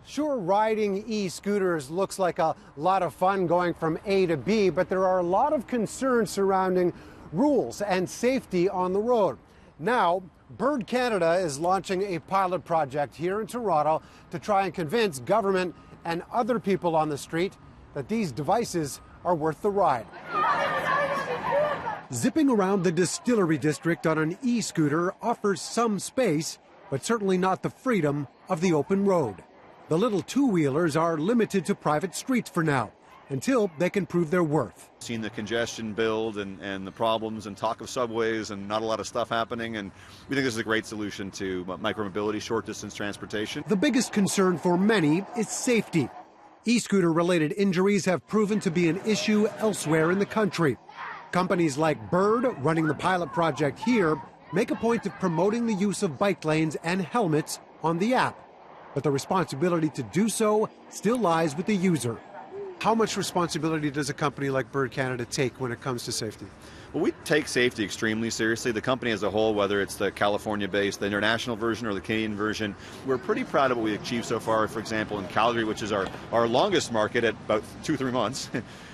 Sure, riding e-scooters looks like a lot of fun going from A to B, but there are a lot of concerns surrounding rules and safety on the road. Now, Bird Canada is launching a pilot project here in Toronto to try and convince government and other people on the street that these devices are worth the ride. Zipping around the Distillery District on an e-scooter offers some space, but certainly not the freedom of the open road. The little two-wheelers are limited to private streets for now, until they can prove their worth. Seen the congestion build and the problems and talk of subways and not a lot of stuff happening, and we think this is a great solution to micromobility, short-distance transportation. The biggest concern for many is safety. E-scooter-related injuries have proven to be an issue elsewhere in the country. Companies like Bird, running the pilot project here, make a point of promoting the use of bike lanes and helmets on the app. But the responsibility to do so still lies with the user. How much responsibility does a company like Bird Canada take when it comes to safety? Well, we take safety extremely seriously. The company as a whole, whether it's the California-based, the international version, or the Canadian version, we're pretty proud of what we've achieved so far. For example, in Calgary, which is our longest market at about 2-3 months,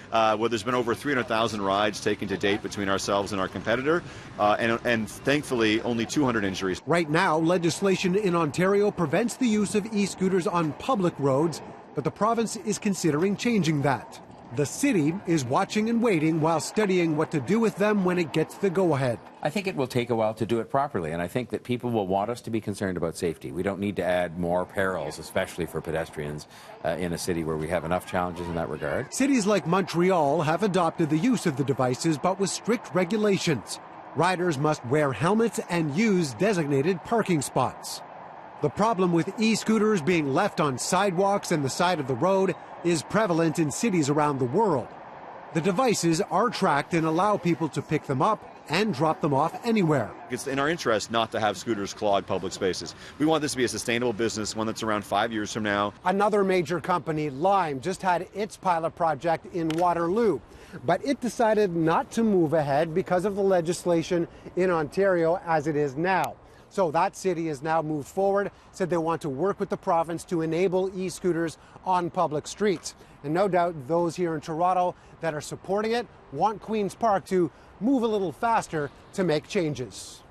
where there's been over 300,000 rides taken to date between ourselves and our competitor, and thankfully only 200 injuries. Right now, legislation in Ontario prevents the use of e-scooters on public roads, but the province is considering changing that. The city is watching and waiting while studying what to do with them when it gets the go-ahead. I think it will take a while to do it properly, and I think that people will want us to be concerned about safety. We don't need to add more perils, especially for pedestrians, in a city where we have enough challenges in that regard. Cities like Montreal have adopted the use of the devices, but with strict regulations. Riders must wear helmets and use designated parking spots. The problem with e-scooters being left on sidewalks and the side of the road is prevalent in cities around the world. The devices are tracked and allow people to pick them up and drop them off anywhere. It's in our interest not to have scooters clog public spaces. We want this to be a sustainable business, one that's around 5 years from now. Another major company, Lime, just had its pilot project in Waterloo, but it decided not to move ahead because of the legislation in Ontario as it is now. So that city has now moved forward, said they want to work with the province to enable e-scooters on public streets. And no doubt those here in Toronto that are supporting it want Queen's Park to move a little faster to make changes.